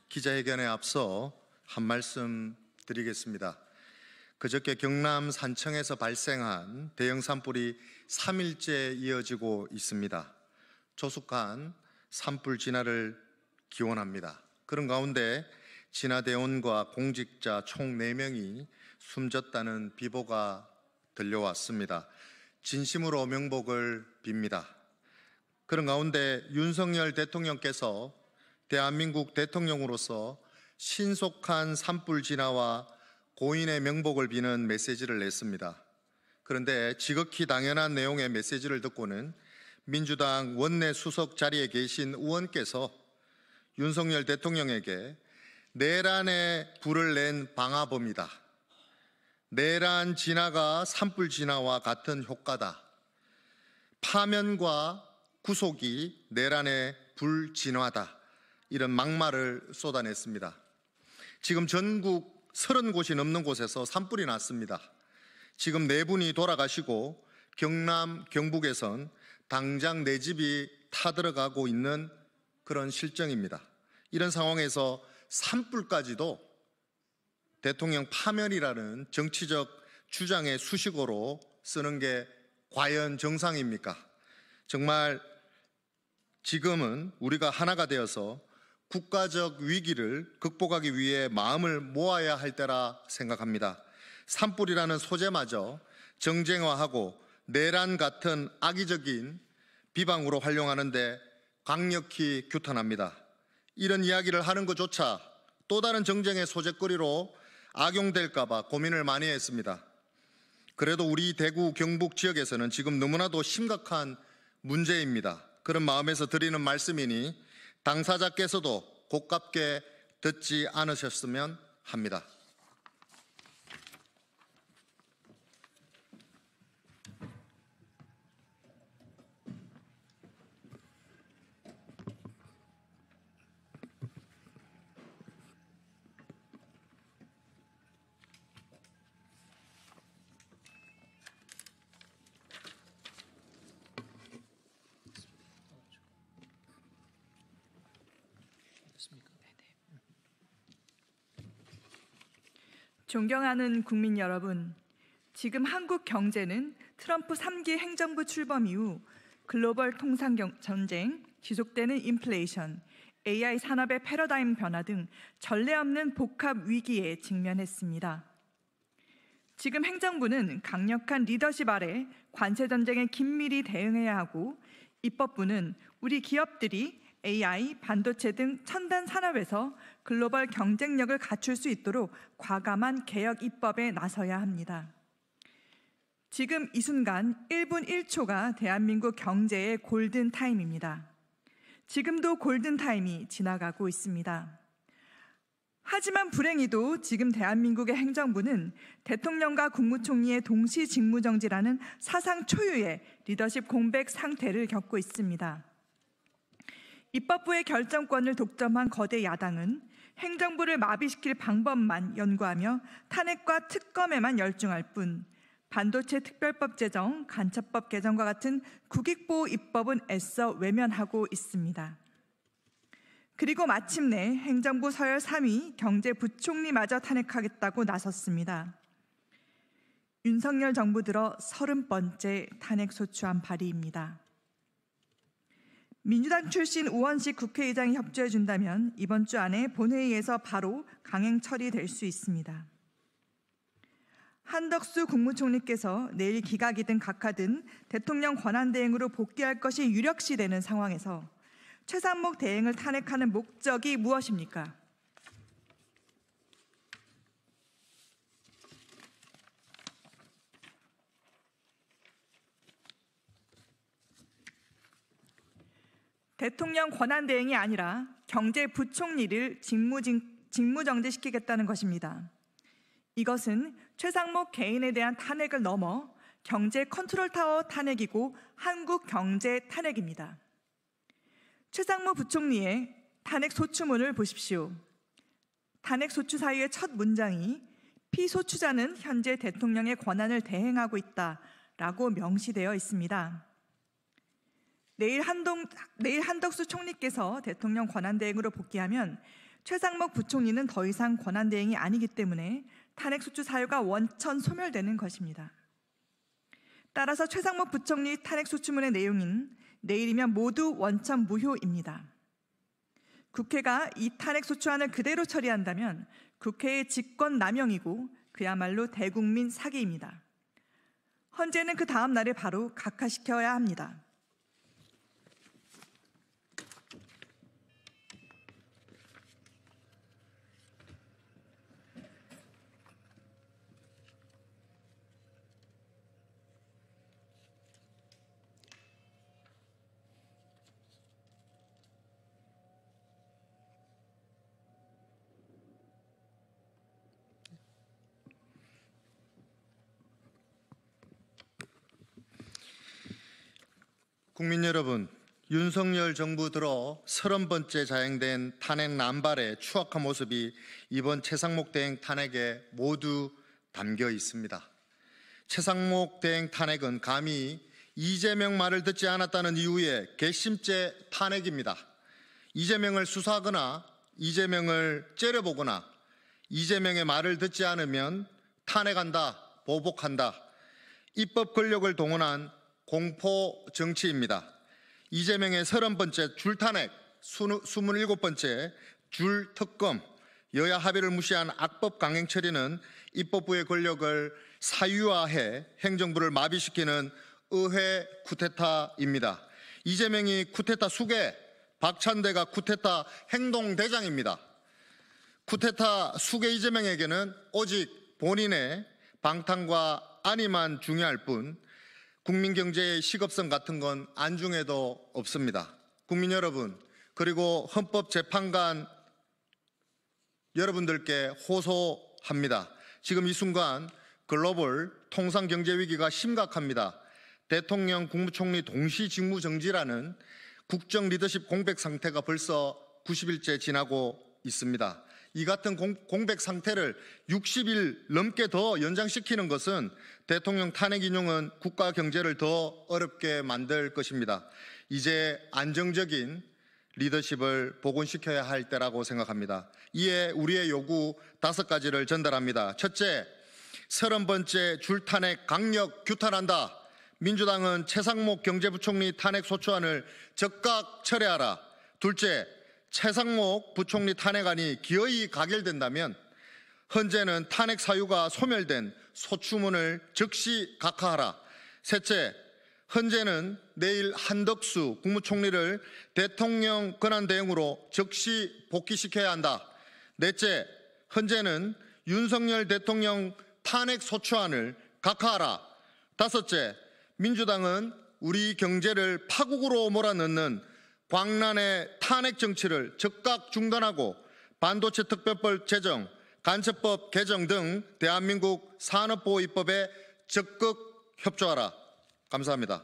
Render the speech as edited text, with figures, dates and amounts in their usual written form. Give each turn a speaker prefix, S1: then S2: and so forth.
S1: 기자회견에 앞서 한 말씀 드리겠습니다. 그저께 경남 산청에서 발생한 대형 산불이 3일째 이어지고 있습니다. 조속한 산불 진화를 기원합니다. 그런 가운데 진화대원과 공직자 총 4명이 숨졌다는 비보가 들려왔습니다. 진심으로 명복을 빕니다. 그런 가운데 윤석열 대통령께서 대한민국 대통령으로서 신속한 산불 진화와 고인의 명복을 비는 메시지를 냈습니다. 그런데 지극히 당연한 내용의 메시지를 듣고는 민주당 원내 수석 자리에 계신 의원께서 윤석열 대통령에게 내란에 불을 낸 방화범이다, 내란 진화가 산불 진화와 같은 효과다, 파면과 구속이 내란의 불진화다, 이런 막말을 쏟아냈습니다. 지금 전국 30곳이 넘는 곳에서 산불이 났습니다. 지금 4분이 돌아가시고 경남, 경북에선 당장 내 집이 타들어가고 있는 그런 실정입니다. 이런 상황에서 산불까지도 대통령 파면이라는 정치적 주장의 수식어로 쓰는 게 과연 정상입니까? 정말 지금은 우리가 하나가 되어서 국가적 위기를 극복하기 위해 마음을 모아야 할 때라 생각합니다. 산불이라는 소재마저 정쟁화하고 내란 같은 악의적인 비방으로 활용하는데 강력히 규탄합니다. 이런 이야기를 하는 것조차 또 다른 정쟁의 소재거리로 악용될까 봐 고민을 많이 했습니다. 그래도 우리 대구, 경북 지역에서는 지금 너무나도 심각한 문제입니다. 그런 마음에서 드리는 말씀이니 당사자께서도 고깝게 듣지 않으셨으면 합니다.
S2: 존경하는 국민 여러분, 지금 한국 경제는 트럼프 3기 행정부 출범 이후 글로벌 통상 전쟁, 지속되는 인플레이션, AI 산업의 패러다임 변화 등 전례 없는 복합 위기에 직면했습니다. 지금 행정부는 강력한 리더십 아래 관세 전쟁에 긴밀히 대응해야 하고, 입법부는 우리 기업들이 AI, 반도체 등 첨단 산업에서 글로벌 경쟁력을 갖출 수 있도록 과감한 개혁 입법에 나서야 합니다. 지금 이 순간 1분 1초가 대한민국 경제의 골든타임입니다. 지금도 골든타임이 지나가고 있습니다. 하지만 불행히도 지금 대한민국의 행정부는 대통령과 국무총리의 동시 직무정지라는 사상 초유의 리더십 공백 상태를 겪고 있습니다. 입법부의 결정권을 독점한 거대 야당은 행정부를 마비시킬 방법만 연구하며 탄핵과 특검에만 열중할 뿐, 반도체 특별법 제정, 간첩법 개정과 같은 국익보호 입법은 애써 외면하고 있습니다. 그리고 마침내 행정부 서열 3위 경제부총리마저 탄핵하겠다고 나섰습니다. 윤석열 정부 들어 30번째 탄핵소추안 발의입니다. 민주당 출신 우원식 국회의장이 협조해준다면 이번 주 안에 본회의에서 바로 강행 처리될 수 있습니다. 한덕수 국무총리께서 내일 기각이든 각하든 대통령 권한대행으로 복귀할 것이 유력시되는 상황에서 최상목 대행을 탄핵하는 목적이 무엇입니까? 대통령 권한대행이 아니라 경제부총리를 직무정지시키겠다는 것입니다. 이것은 최상목 개인에 대한 탄핵을 넘어 경제 컨트롤타워 탄핵이고 한국 경제 탄핵입니다. 최상목 부총리의 탄핵 소추문을 보십시오. 탄핵 소추 사유의 첫 문장이 피소추자는 현재 대통령의 권한을 대행하고 있다라고 명시되어 있습니다. 내일 한덕수 총리께서 대통령 권한대행으로 복귀하면 최상목 부총리는 더 이상 권한대행이 아니기 때문에 탄핵소추 사유가 원천 소멸되는 것입니다. 따라서 최상목 부총리 탄핵소추문의 내용인 내일이면 모두 원천 무효입니다. 국회가 이 탄핵소추안을 그대로 처리한다면 국회의 직권남용이고 그야말로 대국민 사기입니다. 헌재는 그 다음 날에 바로 각하시켜야 합니다.
S1: 국민 여러분, 윤석열 정부 들어 30번째 자행된 탄핵 남발의 추악한 모습이 이번 최상목 대행 탄핵에 모두 담겨 있습니다. 최상목 대행 탄핵은 감히 이재명 말을 듣지 않았다는 이유의 괘씸죄 탄핵입니다. 이재명을 수사하거나 이재명을 째려보거나 이재명의 말을 듣지 않으면 탄핵한다, 보복한다. 입법 권력을 동원한 공포 정치입니다. 이재명의 30번째 줄탄핵, 27번째 줄특검, 여야 합의를 무시한 악법 강행 처리는 입법부의 권력을 사유화해 행정부를 마비시키는 의회 쿠데타입니다. 이재명이 쿠데타 수괴, 박찬대가 쿠데타 행동대장입니다. 쿠데타 수괴 이재명에게는 오직 본인의 방탄과 안위만 중요할 뿐 국민 경제의 시급성 같은 건 안중에도 없습니다. 국민 여러분, 그리고 헌법재판관 여러분들께 호소합니다. 지금 이 순간 글로벌 통상 경제 위기가 심각합니다. 대통령, 국무총리 동시 직무 정지라는 국정 리더십 공백 상태가 벌써 90일째 지나고 있습니다. 이 같은 공백 상태를 60일 넘게 더 연장시키는 것은 대통령 탄핵 인용은 국가 경제를 더 어렵게 만들 것입니다. 이제 안정적인 리더십을 복원시켜야 할 때라고 생각합니다. 이에 우리의 요구 5가지를 전달합니다. 첫째, 30번째 줄탄핵 강력 규탄한다. 민주당은 최상목 경제부총리 탄핵 소추안을 즉각 철회하라. 둘째, 최상목 부총리 탄핵안이 기어이 가결된다면 헌재는 탄핵 사유가 소멸된 소추문을 즉시 각하하라. 셋째, 헌재는 내일 한덕수 국무총리를 대통령 권한대행으로 즉시 복귀시켜야 한다. 넷째, 헌재는 윤석열 대통령 탄핵 소추안을 각하하라. 다섯째, 민주당은 우리 경제를 파국으로 몰아넣는 광란의 탄핵 정치를 즉각 중단하고 반도체 특별법 제정, 간첩법 개정 등 대한민국 산업보호 입법에 적극 협조하라. 감사합니다.